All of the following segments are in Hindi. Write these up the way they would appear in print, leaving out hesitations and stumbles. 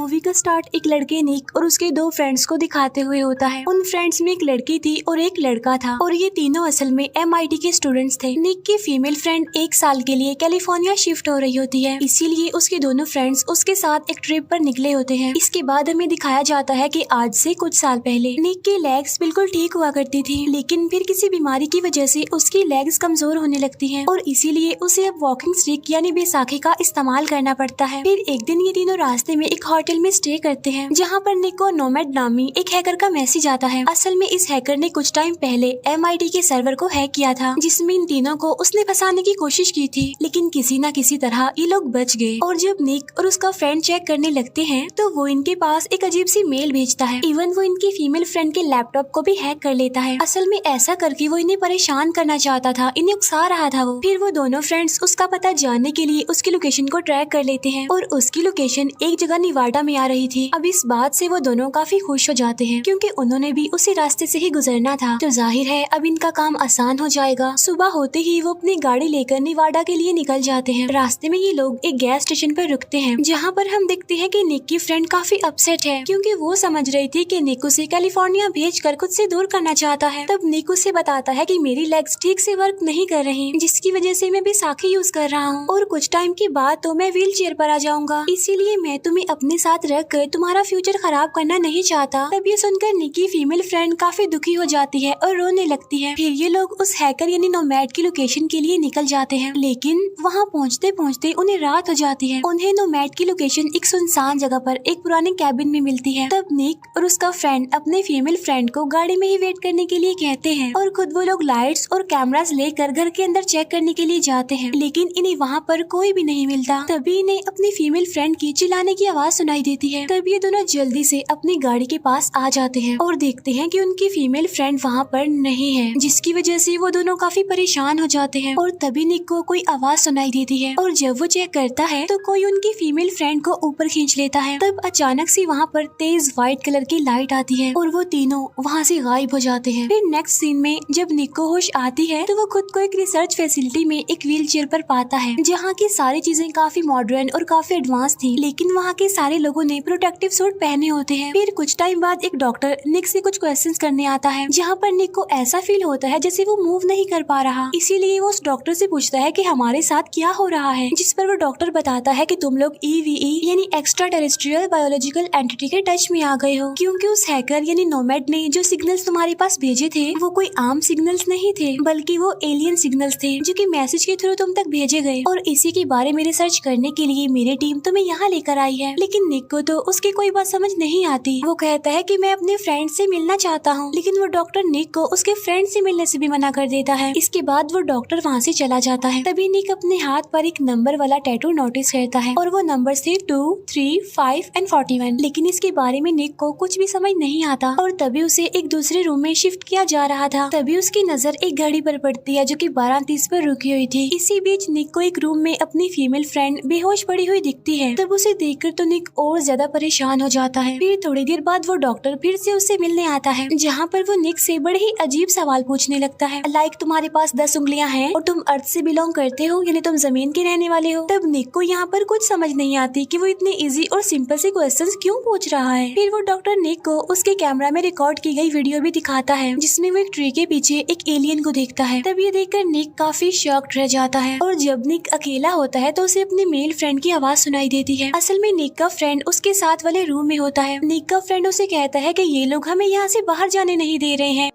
मूवी का स्टार्ट एक लड़के निक और उसके दो फ्रेंड्स को दिखाते हुए होता है। उन फ्रेंड्स में एक लड़की थी और एक लड़का था और ये तीनों असल में MIT के स्टूडेंट्स थे। निक की फीमेल फ्रेंड 1 साल के लिए कैलिफोर्निया शिफ्ट हो रही होती है, इसीलिए उसके दोनों फ्रेंड्स उसके साथ एक ट्रिप पर निकले होते हैं। इसके बाद हमें दिखाया जाता है कि आज से कुछ साल पहले निक की लेग्स बिल्कुल ठीक हुआ करती थी, लेकिन फिर किसी बीमारी की वजह से उसकी लेग्स कमजोर होने लगती हैं और इसीलिए उसे अब वॉकिंग स्टिक यानी बैसाखी का इस्तेमाल करना पड़ता है। फिर एक दिन ये तीनों रास्ते में एक होटल में स्टे करते हैं, जहाँ पर निक को नोमैड नामी एक हैकर का मैसेज आता है। असल में इस हैकर ने कुछ टाइम पहले MIT के सर्वर को हैक किया था, जिसमें इन तीनों को उसने फंसाने की कोशिश की थी, लेकिन किसी न किसी तरह ये लोग बच गए। और जब निक और उसका फ्रेंड चेक करने लगते हैं तो वो इनके पास एक अजीब सी मेल भेजता है। इवन वो इनकी फीमेल फ्रेंड के लैपटॉप को भी हैक कर लेता है। असल में ऐसा करके वो इन्हें परेशान करना चाहता था, इन्हें उकसा रहा था वो। फिर वो दोनों फ्रेंड्स उसका पता जानने के लिए उसकी लोकेशन को ट्रैक कर लेते हैं और उसकी लोकेशन एक जगह निवाडा में आ रही थी। अब इस बात से वो दोनों काफी खुश हो जाते हैं, क्योंकि उन्होंने भी उसी रास्ते से ही गुजरना था, तो जाहिर है अब इनका काम आसान हो जाएगा। सुबह होते ही वो अपनी गाड़ी लेकर निवाडा के लिए निकल जाते हैं। रास्ते में ये लोग एक गैस स्टेशन पर रुकते हैं, जहाँ पर हम देखते हैं कि निक की फ्रेंड काफी अपसेट है, क्योंकि वो समझ रही थी कि निक उसे कैलिफोर्निया भेजकर खुद से दूर करना चाहता है। तब निक उसे बताता है कि मेरी लेग्स ठीक से वर्क नहीं कर रही, जिसकी वजह से मैं बैसाखी यूज कर रहा हूँ और कुछ टाइम के बाद तो मैं व्हील चेयर पर आ जाऊंगा, इसीलिए मैं तुम्हें अपने साथ रख कर तुम्हारा फ्यूचर खराब करना नहीं चाहता। तब ये सुनकर निक की फीमेल फ्रेंड काफी दुखी हो जाती है और रोने लगती है। फिर ये लोग उस हैकर यानी नोमैड की लोकेशन के लिए निकल जाते हैं, लेकिन वहाँ पहुँचते पहुँचते उन्हें रात हो जाती है। उन्हें नोमैड की लोकेशन एक सुनसान जगह पर एक पुराने कैबिन में मिलती है। तब निक और उसका फ्रेंड अपने फीमेल फ्रेंड को गाड़ी में ही वेट करने के लिए कहते हैं और खुद वो लोग लाइट्स और कैमरास लेकर घर के अंदर चेक करने के लिए जाते हैं, लेकिन इन्हें वहाँ पर कोई भी नहीं मिलता। तभी इन्हें अपनी फीमेल फ्रेंड की चिल्लाने की आवाज सुनाई देती है। तब ये दोनों जल्दी से अपनी गाड़ी के पास आ जाते हैं और देखते हैं कि उनकी फीमेल फ्रेंड वहाँ पर नहीं है, जिसकी वजह से वो दोनों काफी परेशान हो जाते हैं। और तभी निक को कोई आवाज सुनाई देती है और जब वो चेक करता है तो कोई उनकी फीमेल फ्रेंड को ऊपर खींच लेता है। तब अचानक से वहाँ पर तेज व्हाइट कलर की लाइट आती है और वो तीनों वहाँ से गायब हो जाते हैं। फिर नेक्स्ट सीन में जब निक को होश आती है तो वो खुद को एक रिसर्च फैसिलिटी में एक व्हील चेयर पर पाता है, जहाँ की सारी चीजें काफी मॉडर्न और काफी एडवांस थी, लेकिन वहाँ के सारे लोगों ने प्रोटेक्टिव सूट पहने होते हैं। फिर कुछ टाइम बाद एक डॉक्टर निक से कुछ क्वेश्चंस करने आता है, जहाँ पर निक को ऐसा फील होता है जैसे वो मूव नहीं कर पा रहा। इसीलिए वो उस डॉक्टर से पूछता है कि हमारे साथ क्या हो रहा है, जिस पर वो डॉक्टर बताता है कि तुम लोग EVE यानी एक्स्ट्रा टेरेस्ट्रियल बायोलॉजिकल एंटिटी के टच में आ गए हो, क्योंकि उस हैकर यानी नोमैड ने जो सिग्नल्स तुम्हारे पास भेजे थे वो कोई आम सिग्नल्स नहीं थे, बल्कि वो एलियन सिग्नल्स थे जो कि मैसेज के थ्रू तुम तक भेजे गए। और इसी के बारे में रिसर्च करने के लिए मेरी टीम तुम्हें यहाँ लेकर आई है। लेकिन निक को तो उसकी कोई बात समझ नहीं आती। वो कहता है कि मैं अपने फ्रेंड से मिलना चाहता हूँ, लेकिन वो डॉक्टर निक को उसके फ्रेंड से मिलने से भी मना कर देता है। इसके बाद वो डॉक्टर वहाँ से चला जाता है। तभी निक अपने हाथ पर एक नंबर वाला टैटू नोटिस करता है और वो नंबर थे 2, 3, 5 और 41, लेकिन इसके बारे में निक को कुछ भी समझ नहीं आता। और तभी उसे एक दूसरे रूम में शिफ्ट किया जा रहा था। तभी उसकी नजर एक घड़ी पर पड़ती है जो कि 12:30 पर रुकी हुई थी। इसी बीच निक को एक रूम में अपनी फीमेल फ्रेंड बेहोश पड़ी हुई दिखती है। तब उसे देखकर तो निक और ज्यादा परेशान हो जाता है। फिर थोड़ी देर बाद वो डॉक्टर फिर से उससे मिलने आता है, जहाँ पर वो निक से बड़े ही अजीब सवाल पूछने लगता है, लाइक तुम्हारे पास 10 उंगलियां हैं और तुम अर्थ से बिलोंग करते हो, यानी तुम जमीन के रहने वाले हो। तब निक को यहाँ पर कुछ समझ नहीं आती कि वो इतने इजी और सिंपल से क्वेश्चंस क्यों पूछ रहा है। फिर वो डॉक्टर निक को उसके कैमरा में रिकॉर्ड की गई वीडियो भी दिखाता है, जिसमें वो एक ट्री के पीछे एक एलियन को देखता है। तब ये देखकर निक काफी शॉक्ड रह जाता है और जब निक अकेला होता है तो उसे अपनी मेल फ्रेंड की आवाज सुनाई देती है। असल में निक का फ्रेंड उसके साथ वाले रूम में होता है। निक का फ्रेंड उसे कहता है कि ये लोग हमें यहाँ से बाहर जाने नहीं दे रहे हैं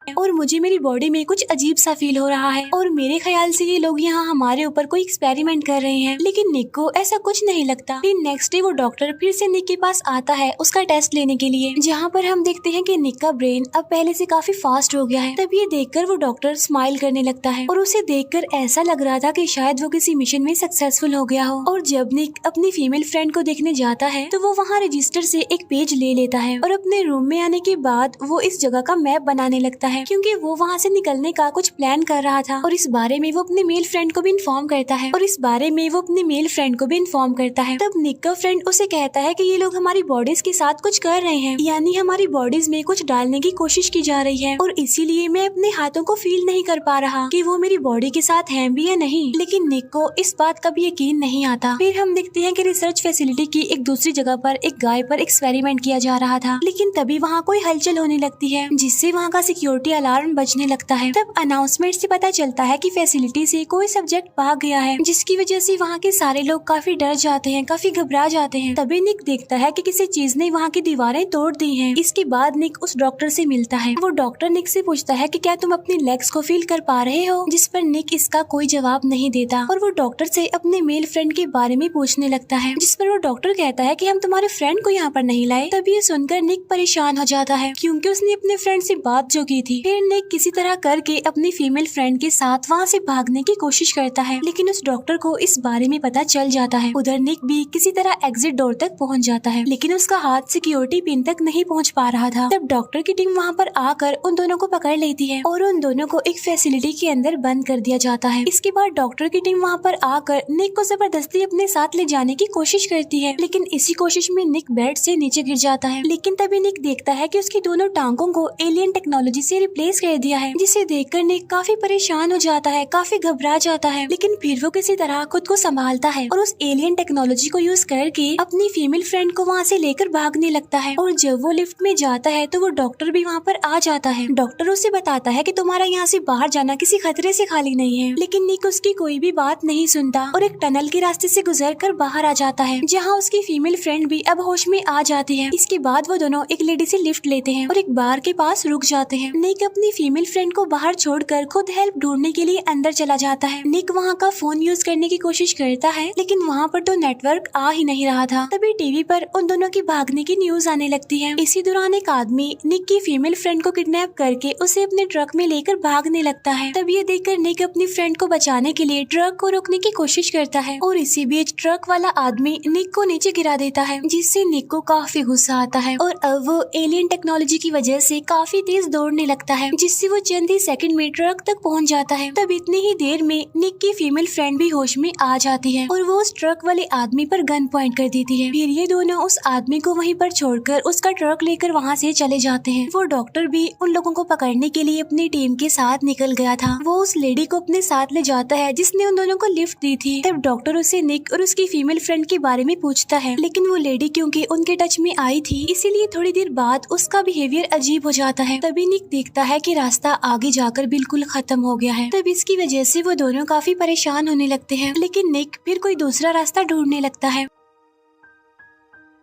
और मुझे मेरी बॉडी में कुछ अजीब सा फील हो रहा है और मेरे ख्याल से ये लोग यहाँ हमारे ऊपर कोई एक्सपेरिमेंट कर रहे हैं, लेकिन निक को ऐसा कुछ नहीं लगता। फिर नेक्स्ट डे वो डॉक्टर फिर से निक के पास आता है उसका टेस्ट लेने के लिए, जहाँ पर हम देखते हैं कि निक का ब्रेन अब पहले से काफी फास्ट हो गया है। तब ये देखकर वो डॉक्टर स्माइल करने लगता है और उसे देखकर ऐसा लग रहा था कि शायद वो किसी मिशन में सक्सेसफुल हो गया हो। और जब निक अपनी फीमेल फ्रेंड को देखने जाता है तो वो वहाँ रजिस्टर से एक पेज ले लेता है और अपने रूम में आने के बाद वो इस जगह का मैप बनाने लगता है। है क्योंकि वो वहाँ से निकलने का कुछ प्लान कर रहा था और इस बारे में वो अपने मेल फ्रेंड को भी इन्फॉर्म करता है तब निक का फ्रेंड उसे कहता है कि ये लोग हमारी बॉडीज के साथ कुछ कर रहे हैं, यानी हमारी बॉडीज में कुछ डालने की कोशिश की जा रही है और इसीलिए मैं अपने हाथों को फील नहीं कर पा रहा कि वो मेरी बॉडी के साथ हैं भी या नहीं। लेकिन निक को इस बात का भी यकीन नहीं आता। फिर हम देखते हैं कि रिसर्च फैसिलिटी की एक दूसरी जगह पर एक गाय पर एक्सपेरिमेंट किया जा रहा था, लेकिन तभी वहाँ कोई हलचल होने लगती है जिससे वहाँ का सिक्योरिटी अलार्म बजने लगता है। तब अनाउंसमेंट से पता चलता है कि फैसिलिटी से कोई सब्जेक्ट भाग गया है, जिसकी वजह से वहाँ के सारे लोग काफी डर जाते हैं, काफी घबरा जाते हैं। तभी निक देखता है कि किसी चीज ने वहाँ की दीवारें तोड़ दी हैं। इसके बाद निक उस डॉक्टर से मिलता है। वो डॉक्टर निक से पूछता है कि क्या तुम अपनी लेग्स को फील कर पा रहे हो, जिस पर निक इसका कोई जवाब नहीं देता और वो डॉक्टर से अपने मेल फ्रेंड के बारे में पूछने लगता है, जिस पर वो डॉक्टर कहता है कि हम तुम्हारे फ्रेंड को यहाँ पर नहीं लाए। तब ये सुनकर निक परेशान हो जाता है क्योंकि उसने अपने फ्रेंड से बात जो की थी। फिर निक किसी तरह करके अपनी फीमेल फ्रेंड के साथ वहाँ से भागने की कोशिश करता है, लेकिन उस डॉक्टर को इस बारे में पता चल जाता है। उधर निक भी किसी तरह एग्जिट डोर तक पहुँच जाता है, लेकिन उसका हाथ सिक्योरिटी पिन तक नहीं पहुँच पा रहा था। तब डॉक्टर की टीम वहाँ पर आकर उन दोनों को पकड़ लेती है और उन दोनों को एक फैसिलिटी के अंदर बंद कर दिया जाता है। इसके बाद डॉक्टर की टीम वहाँ पर आकर निक को जबरदस्ती अपने साथ ले जाने की कोशिश करती है, लेकिन इसी कोशिश में निक बेड से नीचे गिर जाता है। लेकिन तभी निक देखता है कि उसकी दोनों टांगों को एलियन टेक्नोलॉजी से रिप्लेस कर दिया है, जिसे देखकर निक काफी परेशान हो जाता है, काफी घबरा जाता है। लेकिन फिर वो किसी तरह खुद को संभालता है और उस एलियन टेक्नोलॉजी को यूज करके अपनी फीमेल फ्रेंड को वहाँ से लेकर भागने लगता है। और जब वो लिफ्ट में जाता है तो वो डॉक्टर भी वहाँ पर आ जाता है। डॉक्टर उसे बताता है कि तुम्हारा यहाँ से बाहर जाना किसी खतरे से खाली नहीं है, लेकिन निक उसकी कोई भी बात नहीं सुनता और एक टनल के रास्ते से गुजरकर बाहर आ जाता है, जहाँ उसकी फीमेल फ्रेंड भी अब होश में आ जाती है। इसके बाद वो दोनों एक लेडी से लिफ्ट लेते हैं और एक बार के पास रुक जाते हैं। निक अपनी फीमेल फ्रेंड को बाहर छोड़कर खुद हेल्प ढूंढने के लिए अंदर चला जाता है। निक वहाँ का फोन यूज करने की कोशिश करता है, लेकिन वहाँ पर तो नेटवर्क आ ही नहीं रहा था। तभी टीवी पर उन दोनों की भागने की न्यूज आने लगती है। इसी दौरान एक आदमी निक की फीमेल फ्रेंड को किडनैप करके उसे अपने ट्रक में लेकर भागने लगता है। तब ये देखकर निक अपनी फ्रेंड को बचाने के लिए ट्रक को रोकने की कोशिश करता है और इसी बीच ट्रक वाला आदमी निक को नीचे गिरा देता है, जिससे निक को काफी गुस्सा आता है और अब वो एलियन टेक्नोलॉजी की वजह से काफी तेज दौड़ने लगता है, जिससे वो चंद ही सेकंड में ट्रक तक पहुंच जाता है। तब इतनी ही देर में निक की फीमेल फ्रेंड भी होश में आ जाती है और वो उस ट्रक वाले आदमी पर गन पॉइंट कर देती है। फिर ये दोनों उस आदमी को वहीं पर छोड़कर उसका ट्रक लेकर वहाँ से चले जाते हैं। वो डॉक्टर भी उन लोगों को पकड़ने के लिए अपनी टीम के साथ निकल गया था। वो उस लेडी को अपने साथ ले जाता है जिसने उन दोनों को लिफ्ट दी थी। तब डॉक्टर उसे निक और उसकी फीमेल फ्रेंड के बारे में पूछता है, लेकिन वो लेडी क्योंकि उनके टच में आई थी, इसीलिए थोड़ी देर बाद उसका बिहेवियर अजीब हो जाता है। तभी निक देखता है कि रास्ता आगे जाकर बिल्कुल खत्म हो गया है। तब इसकी वजह से वो दोनों काफी परेशान होने लगते हैं, लेकिन निक फिर कोई दूसरा रास्ता ढूंढने लगता है।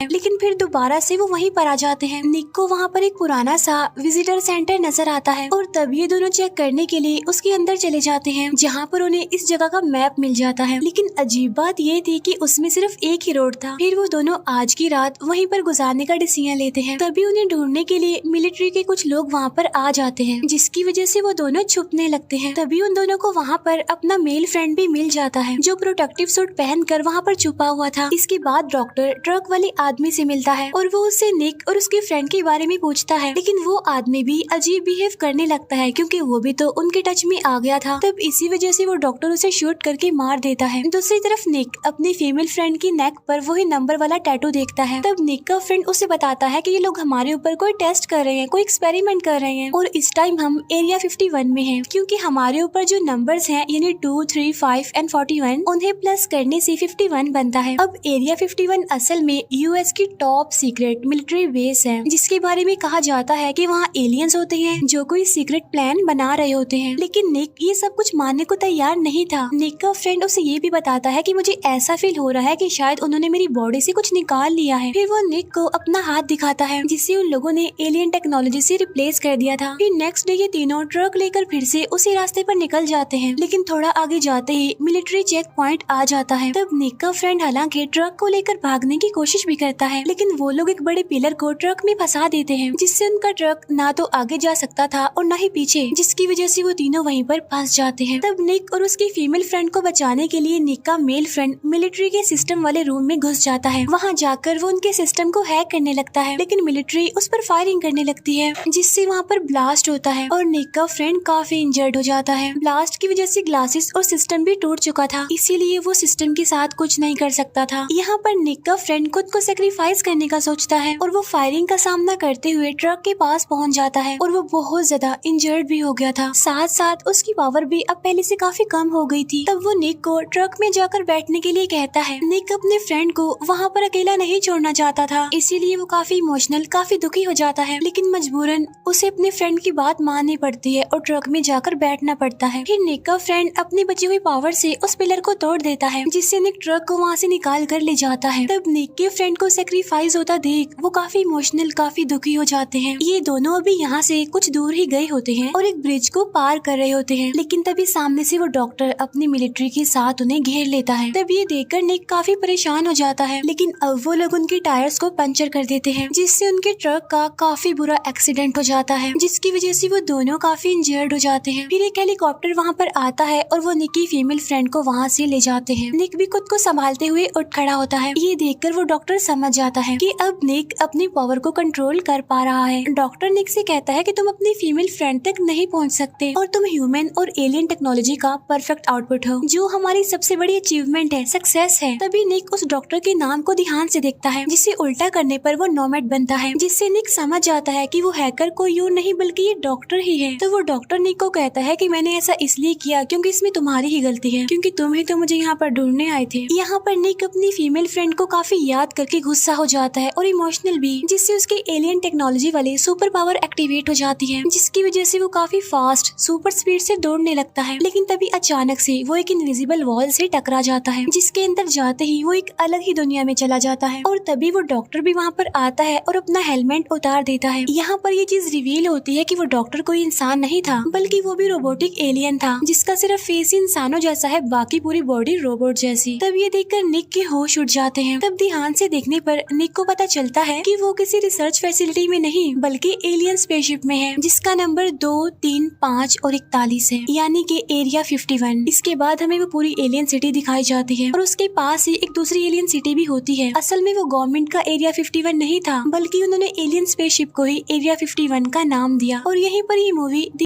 लेकिन फिर दोबारा से वो वहीं पर आ जाते हैं। निक को वहाँ पर एक पुराना सा विजिटर सेंटर नजर आता है और तब ये दोनों चेक करने के लिए उसके अंदर चले जाते हैं, जहाँ पर उन्हें इस जगह का मैप मिल जाता है। लेकिन अजीब बात ये थी कि उसमें सिर्फ एक ही रोड था। फिर वो दोनों आज की रात वहीं पर गुजारने का डिसीजन लेते हैं। तभी उन्हें ढूंढने के लिए मिलिट्री के कुछ लोग वहाँ पर आ जाते हैं, जिसकी वजह से वो दोनों छुपने लगते हैं। तभी उन दोनों को वहाँ पर अपना मेल फ्रेंड भी मिल जाता है, जो प्रोटेक्टिव सूट पहनकर वहाँ पर छुपा हुआ था। इसके बाद डॉक्टर ट्रक वाले आदमी से मिलता है और वो उससे निक और उसके फ्रेंड के बारे में पूछता है, लेकिन वो आदमी भी अजीब बिहेव करने लगता है क्योंकि वो भी तो उनके टच में आ गया था। तब इसी वजह से वो डॉक्टर उसे शूट करके मार देता है। दूसरी तरफ निक अपनी फीमेल फ्रेंड की नेक पर वही नंबर वाला टैटू देखता है। तब निक का फ्रेंड उसे बताता है कि ये लोग हमारे ऊपर कोई टेस्ट कर रहे हैं, कोई एक्सपेरिमेंट कर रहे हैं और इस टाइम हम एरिया 51 में हैं, क्योंकि हमारे ऊपर जो नंबर्स हैं यानी 2, 3, 5 एंड 41 उन्हें प्लस करने से 51 बनता है। अब एरिया 51 असल में यूएस की टॉप सीक्रेट मिलिट्री बेस है, जिसके बारे में कहा जाता है कि वहाँ एलियंस होते हैं जो कोई सीक्रेट प्लान बना रहे होते हैं। लेकिन निक ये सब कुछ मानने को तैयार नहीं था। निक का फ्रेंड उसे ये भी बताता है कि मुझे ऐसा फील हो रहा है कि शायद उन्होंने मेरी बॉडी से कुछ निकाल लिया है। फिर वो निक को अपना हाथ दिखाता है, जिसे उन लोगों ने एलियन टेक्नोलॉजी से रिप्लेस कर दिया था। फिर नेक्स्ट डे ये तीनों ट्रक लेकर फिर से उसी रास्ते पर निकल जाते हैं, लेकिन थोड़ा आगे जाते ही मिलिट्री चेक पॉइंट आ जाता है। तब निक का फ्रेंड हालांकि ट्रक को लेकर भागने की कोशिश भी करता है, लेकिन वो लोग एक बड़े पिलर को ट्रक में फंसा देते हैं, जिससे उनका ट्रक ना तो आगे जा सकता था और न ही पीछे, जिसकी वजह से वो तीनों वहीं पर फंस जाते हैं। तब निक और उसकी फीमेल फ्रेंड को बचाने के लिए निक का मेल फ्रेंड मिलिट्री के सिस्टम वाले रूम में घुस जाता है। वहाँ जाकर वो उनके सिस्टम को हैक करने लगता है, लेकिन मिलिट्री उस पर फायरिंग करने लगती है, जिससे वहाँ पर ब्लास्ट होता है और निक का फ्रेंड काफी इंजर्ड हो जाता है। ब्लास्ट की वजह से ग्लासेस और सिस्टम भी टूट चुका था, इसीलिए वो सिस्टम के साथ कुछ नहीं कर सकता था। यहाँ पर निक का फ्रेंड खुद को सेक्रीफाइस करने का सोचता है और वो फायरिंग का सामना करते हुए ट्रक के पास पहुँच जाता है और वो बहुत ज्यादा इंजर्ड भी हो गया था। साथ साथ उसकी पावर भी अब पहले से काफी कम हो गई थी। तब वो निक को ट्रक में जाकर बैठने के लिए कहता है। निक अपने फ्रेंड को वहाँ पर अकेला नहीं छोड़ना चाहता था, इसीलिए वो काफी इमोशनल, काफी दुखी हो जाता है, लेकिन मजबूरन उसे अपने फ्रेंड की बात माननी पड़ती है और ट्रक में जाकर बैठना पड़ता है। फिर निक का फ्रेंड अपनी बची हुई पावर से उस पिलर को तोड़ देता है, जिससे निक ट्रक को वहाँ से निकाल कर ले जाता है। तब निक के फ्रेंड को सेक्रीफाइस होता देख वो काफी इमोशनल, काफी दुखी हो जाते हैं। ये दोनों अभी यहाँ से कुछ दूर ही गए होते हैं और एक ब्रिज को पार कर रहे होते हैं, लेकिन तभी सामने से वो डॉक्टर अपनी मिलिट्री के साथ उन्हें घेर लेता है। तब ये देखकर निक काफी परेशान हो जाता है, लेकिन अब वो लोग उनके टायर्स को पंचर कर देते हैं, जिससे उनके ट्रक का काफी बुरा एक्सीडेंट हो जाता है, जिसकी वजह से वो दोनों काफी इंजर्ड हो जाते हैं। फिर एक हेलीकॉप्टर वहाँ पर आता है और वो निक की फीमेल फ्रेंड को वहाँ से ले जाते हैं। निक भी खुद को संभालते हुए उठ खड़ा होता है। ये देखकर वो डॉक्टर समझ जाता है कि अब निक अपनी पावर को कंट्रोल कर पा रहा है। डॉक्टर निक से कहता है कि तुम अपनी फीमेल फ्रेंड तक नहीं पहुँच सकते और तुम ह्यूमन और एलियन टेक्नोलॉजी का परफेक्ट आउटपुट हो, जो हमारी सबसे बड़ी अचीवमेंट है, सक्सेस है। तभी निक उस डॉक्टर के नाम को ध्यान से देखता है, जिसे उल्टा करने पर वो नोमैड बनता है, जिससे निक समझ जाता है कि वो हैकर कोई और नहीं बल्कि ये डॉक्टर ही है। तो वो डॉक्टर निक को कहता है कि मैंने ऐसा इसलिए किया क्योंकि इसमें तुम्हारी ही गलती है, क्योंकि तुम ही तो मुझे यहाँ पर ढूंढने आए थे। यहाँ पर निक अपनी फीमेल फ्रेंड को काफी याद करके गुस्सा हो जाता है और इमोशनल भी, जिससे उसके एलियन टेक्नोलॉजी वाले सुपर पावर एक्टिवेट हो जाती है, जिसकी वजह से वो काफी फास्ट सुपर स्पीड से दौड़ने लगता है। लेकिन तभी अचानक से वो एक इनविजिबल वॉल से टकरा जाता है, जिसके अंदर जाते ही वो एक अलग ही दुनिया में चला जाता है और तभी वो डॉक्टर भी वहाँ पर आता है और अपना हेलमेट उतार देता है। यहाँ पर ये चीज रिवील होती है कि वो डॉक्टर कोई इंसान नहीं था, बल्कि वो भी रोबोटिक एलियन था, जिसका सिर्फ फेस ही इंसानों जैसा है, बाकी पूरी बॉडी रोबोट जैसी। तब ये देखकर निक के होश उड़ जाते हैं। तब ध्यान से देखने पर निक को पता चलता है कि वो किसी रिसर्च फैसिलिटी में नहीं बल्कि एलियन स्पेसशिप में है, जिसका नंबर 2, 3, 5 और 41 है, यानी कि एरिया 51। इसके बाद हमें वो पूरी एलियन सिटी दिखाई जाती है और उसके पास ही एक दूसरी एलियन सिटी भी होती है। असल में वो गवर्नमेंट का एरिया 51 नहीं था, बल्कि उन्होंने एलियन स्पेसशिप को ही एरिया 51 का नाम दिया। और यहीं पर ये मूवी